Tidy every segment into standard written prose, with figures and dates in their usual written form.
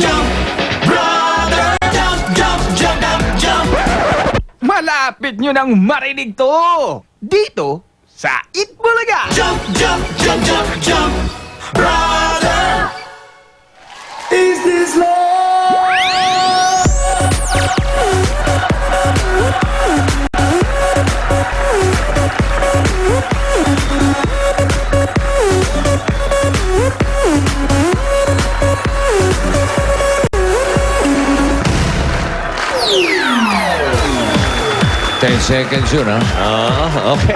jump, brother. Jump, jump, jump, jump, jump. Malapit nyo nang marinig to! Dito sa Itbulaga! Jump, jump, jump, jump, jump, brother. Is this love? Seconds yun, ha? Okay.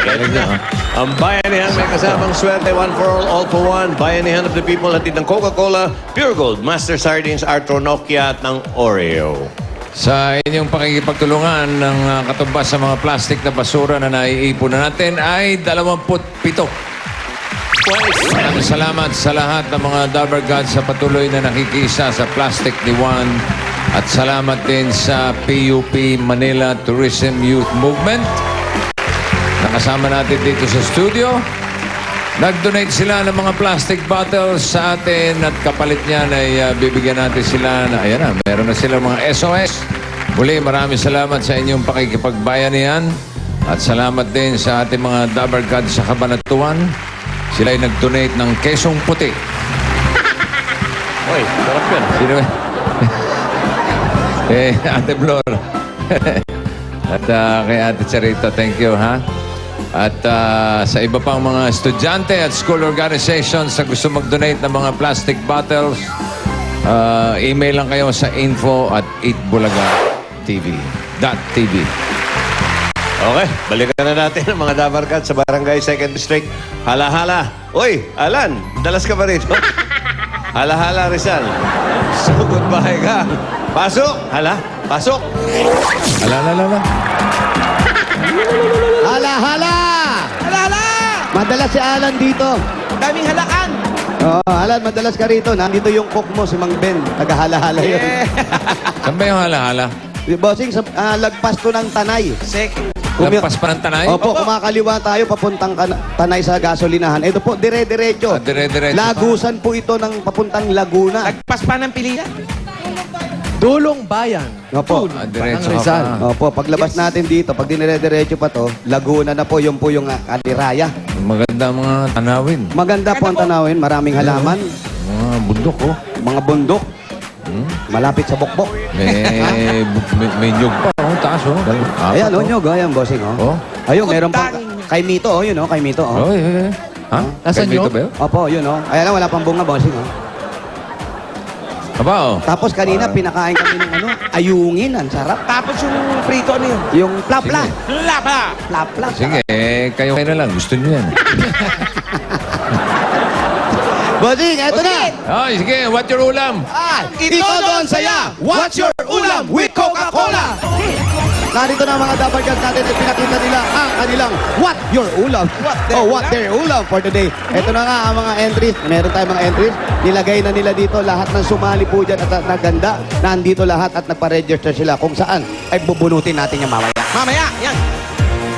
Ang bayanihan may kasamang swerte, one for all for one. Bayanihan of the people, hatid ng Coca-Cola, Pure Gold, Master Sardines, Arthur Nokia at ng Oreo. Sa inyong pakikipagtulungan ng katumbas sa mga plastic na basura na naiipon na natin ay 27. Maraming salamat sa lahat ng mga Dabber Gods sa patuloy na nakikisa sa Plastic ni Juan. At salamat din sa PUP Manila Tourism Youth Movement. Nakasama natin dito sa studio. Nag-donate sila ng mga plastic bottles sa atin at kapalit niyan ay bibigyan natin sila na, ayan na, meron na sila mga SOS. Muli, maraming salamat sa inyong pakikipagbayanihan at salamat din sa ating mga Dabber Gods sa Cabanatuan. Sila ay nag-donate ng kesong puti. Uy, sarap yun. Sino Ate Flor. At kay Ate Charito, thank you, ha? At sa iba pang mga estudyante at school organizations na gusto mag-donate ng mga plastic bottles, email lang kayo sa info@itbulagatv.tv. Okay, balikan na natin ang mga Dabber Gods sa Barangay 2nd District. Hala-hala. Uy, Alan, dalas ka ba rito? Hala-hala, Rizal. So, goodbye ka. Pasok! Hala, pasok! Hala. Hala! Madalas si Alan dito. Daming halaan! Alan, madalas ka rito. Nandito yung cook mo, si Mang Ben. Nagahala-hala yun. Saan ba yung hala-hala? Bossing, lagpas to ng Tanay. Lagpas pa ng Tanay? Opo, kumakaliwa tayo papuntang Tanay sa gasolinahan. Ito po, dire-diretso. Dire-diretso. Lagusan po ito ng papuntang Laguna. Lagpas pa ng pilihan. Dulong Bayan. Opo. Diretso ka Rizal. pa. Opo, paglabas natin dito, pag dinire-diretso pa to, Laguna na po, yun po yung Aliraya. Maganda mga tanawin. Maganda po ang tanawin, maraming halaman, Mga bundok, oh. mga bundok, malapit sa bukbok. May nyug pa, oh. Taas, oh. Ayan, oh, nyog, ayan, bossing, oh. Oh. Ayun, meron pang, kay Mito, oh, yun, oh, kay Mito, oh. Oh, yeah. Ha? Nasaan Kay Vito nyug? ba yun? Opo, yun, oh. Ayan lang, wala pang bunga, bossing, oh. Aba, oh. Tapos kanina, pinakain kami ng ano, ayungin, ang sarap. Tapos yung prito ano yun? Yung plapla. Lapa! Plapla. Sige, kayo na lang. Gusto niyo yan. Bossing, eto na. Ay, sige, what your ulam? Ito doon saya. What's your ulam with Coca-Cola? Narito na ang mga Dabber Gods natin at pinakita nila ang kanilang what your ulam. What their ulam for today. Ito na nga ang mga entries. Meron tayong mga entries. Nilagay na nila dito lahat ng sumali po dyan at naganda. Nandito lahat at nagpa-register sila kung saan ay bubunutin natin yung mamaya. Mamaya, yan.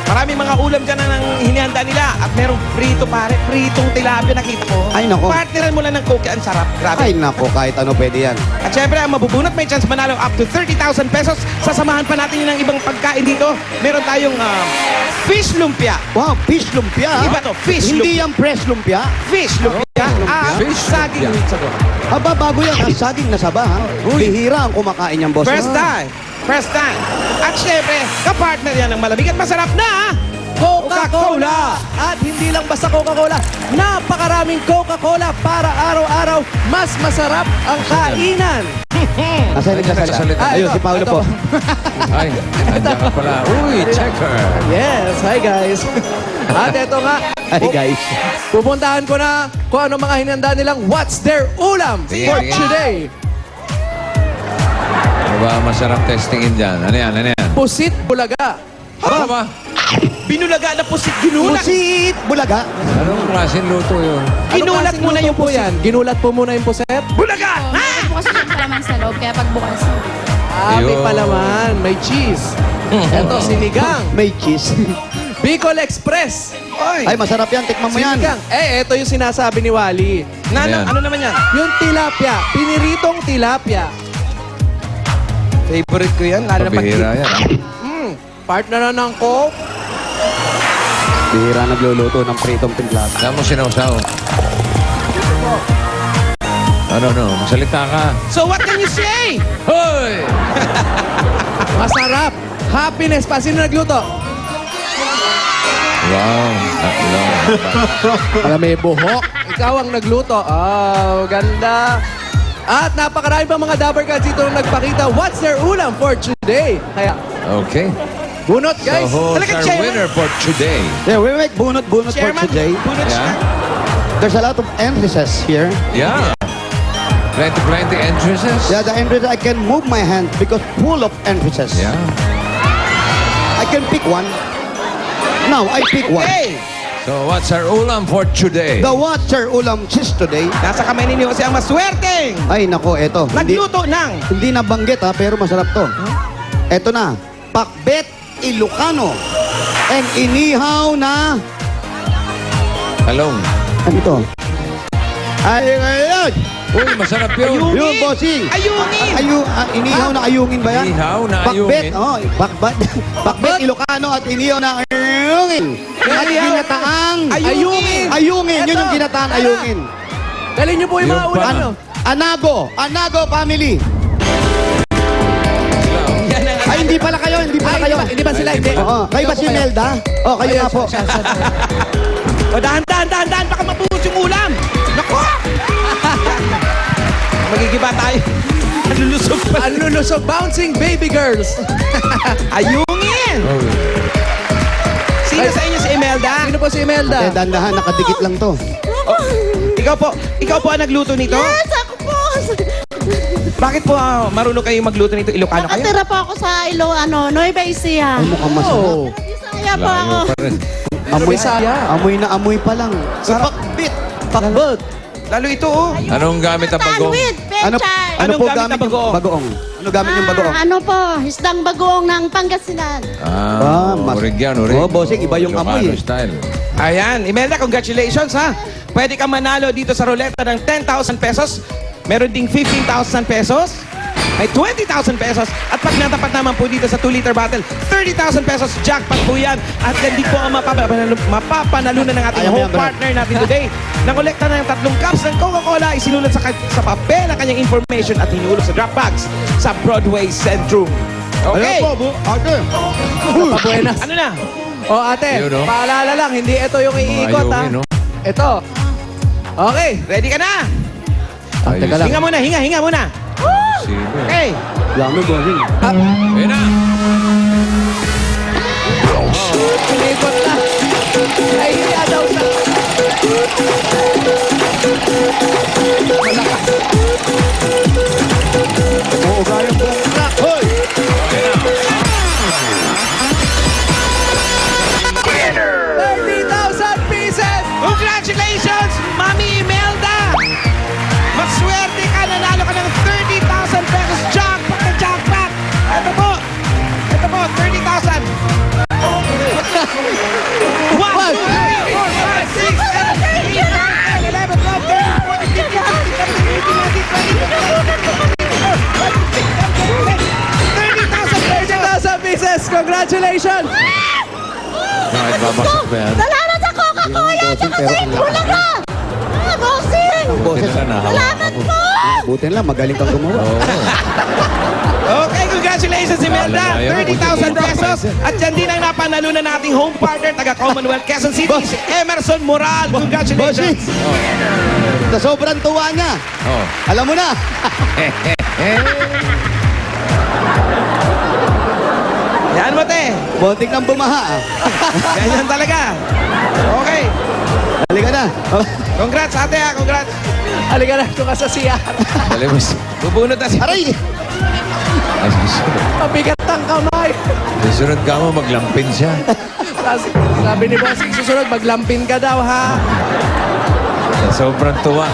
Maraming mga ulam dyan na nang hinihanda nila. At merong prito pare, pritong tilapia nakita ko. Ay, nako. Partneran mo lang ng Coke, ang sarap. Grabe. Ay nako, kahit ano pwede yan. At syempre, ang mabubunot may chance manalo up to 30,000 pesos. Sasamahan pa natin yun ng ibang pagkain dito. Meron tayong fish lumpia. Wow, fish lumpia. Iba to, fish Hindi yan fresh lumpia. Fish lumpia. Fish Saging sago. Aba, bago yan. Ang saging na saba, ha? Bihira ang kumakain niyang boss. First time. First time. At syempre, kapartner yan ng malamig at masarap na Coca-Cola! At hindi lang basta Coca-Cola, napakaraming Coca-Cola para araw-araw mas masarap ang kainan. Nasa nagsasalita? Ayun, si Paolo po. Ay, nandiyan ka pala. Uy, checker. Yes, hi guys. At eto nga, Ay, guys. pupuntahan ko na kung ano mga hinanda nilang what's their ulam Sige, for sige. today. Ano ba masarap testingin dyan? Ano yan? Ano yan? Pusit Bulaga. Ano ba? Binulaga na pusit. Ginulat. Pusit Bulaga. Anong klaseng luto yun? Ginulat Anong muna klaseng yung luto po pusit. yan. Ginulat po muna yung puset. Bulaga! Oo, bukas yung palaman sa loob, kaya pagbukas. May Ayun. palaman, may cheese. Eto, sinigang. May cheese. Bicol Express. Ay. Ay, masarap yan. Tikman mo yan. Sinigang. Ito yung sinasabi ni Wally. Ayan. Ano naman yan? Yung tilapia. Piniritong tilapia. Favorite ko yan. Lalo na pag Pabihira yan. Partner na ng Coke. Bihira nagluluto ng pritong timplado. Saan mo sinawsaw? Ano, magsalita ka. So what can you say? Hoy! Masarap. Happiness pa. Sino nagluto? Wow, tatlo. Alam, may buhok. Ikaw ang nagluto. Oh, ganda. At napakarami pa mga Dabber Cats dito na nagpakita what's their ulam for today. Kaya, Okay. bunot guys. So, who's Talaga, our Chairman? winner for today? Yeah, wait. Bunot for Chairman, today. bunot siya. Yeah. There's a lot of emphasis here. Yeah. Plenty entrances? Yeah, the emphasis, I can move my hand because full of emphasis. Yeah. I can pick one. Now, I pick one. Okay. So, what's our ulam for today? The water ulam cheese today. Nasa kamay ninyo kasi ang maswerteng. Ay, nako, eto. Nagluto ng Hindi nabanggit ha, pero masarap to. Eto na, pakbet Ilocano. And inihaw na, Talong. ano to? Ay, ayun! Uy, masarap yun. Yun, bossing. Ayungin. Inihaw na ayungin ba yan? Inihaw na Pakbet, ayungin. oh, pakbet Ilocano at inihaw na ayungin. At ginataang Ayungin. ayungin, yun Eto. yung ginataan ayungin. Dali niyo po yung mga Yung ulam pa. nyo. Anago family. Yan ang Ay, hindi pala kayo. Hindi ba sila? Hindi. Oo, kayo ba si Melda? Oh, kayo nga po. O, dahan, baka mabuhos yung ulam. Naku! Magigiba tayo. Nalulusog pa. Ang lulusog, bouncing baby girls. Ayungin! Oh, Sino sa inyo si Imelda? Sino po si Imelda? Eh, dandahan, nakadikit lang to. Ikaw po ang nagluto nito? Yes, ako po. Bakit po marunong kayo magluto nito? Ilocano kayo? Nakatira po ako sa Nueva Ecija. Ay, mukhang masarap. Oh. Bisaya po ako. layo pa rin. Amoy na amoy pa lang. Sarap. Pakbet. Lalo ito, oh. Anong gamit ang bagong? With Ano pechay. Anong po gamit gamit na yung bagoong? bagoong? Ano gamit yung bagoong? Ano po, isdang bagoong ng Pangasinan. Origyan. Oh, bossing, iba yung Ilocano amoy eh. style. Ayan, Imelda, congratulations ha. Pwede ka manalo dito sa ruleta ng 10,000 pesos. Meron ding 15,000 pesos. May 20,000 pesos. At pag natapat naman po dito sa 2-liter bottle, 30,000 pesos. Jackpot po yan. At hindi po ang mapapanalunan ng ating Ayan, home ayan, partner natin today. Nakolekta na yung 3 cups ng Coca-Cola. Isinulat sa papel ang kanyang information at hinulog sa drop box sa Broadway Centrum. Okay. Ano po, ate? Pabuenas. Ano na? O ate, Yun, no? paalala lang, hindi ito yung iikot ha. ayungin, no? Ito. Okay. Ready ka na? Teka lang. Hinga muna, hinga muna. Sino? Okay. Dami, bossing. Ayun na. Iikot na. Ay, hindi daw sa... Uugayang buong crack. Hoy! 30,000 pieces! Congratulations, Mami Imelda! Maswerte ka, nanalo ka ng 30,000 pesos jackpot na jackpot! Ito po, 30,000! 1, 2, 3, 4, 5, 6, 7, 8, 9, 10, 11, 12, 13, 14, 15, 16, 17, 18, 19, 20, 21, 22, 23, 24, 25, 26, 27, 28, 30,000 pesos! Congratulations! Bakit babasok ba yan? Salamat sa Coca-Cola. Bossing, Tsaka pero sa ang ulam lakas na. Bossing. Ang boses. Buti na lang, Salamat po. Buti lang, magaling kang gumawa. Oo. Okay, congratulations Imelda! Wala na yun. 30,000 pesos! At yan din ang napanalunan ng ating home partner, taga Commonwealth, Quezon City, si Emerson Moral. Bossing! Congratulations! Sa sobrang tuwa niya. Oh. Alam mo na. Yan mo, te! Bonting nang bumaha. Ganyan talaga! Okay! Halika na. Congrats, ate ha! Congrats! Halika na, ito ka sa CR. Dali mo. Bubunot na si... Aray! Ay, susunod. Mabigat ang kamay. Susunod ka mo, maglampin siya. Sabi ni Bossing, susunod, maglampin ka daw ha. Sa sobrang tuwa.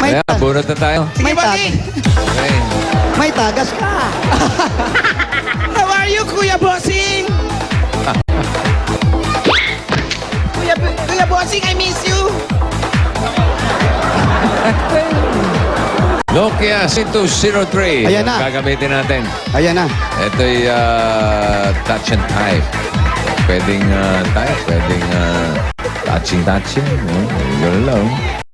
May, Kaya, bunot na tayo. Sige, May Bossing! Okay. may tagas ka. How are you, Kuya Bossing? bossing. I miss you. Nokia C203. Ayan na. Gagamitin natin. Ayan na. Ito'y touch and type. Pwedeng type, pwedeng touching. Gano'n lang.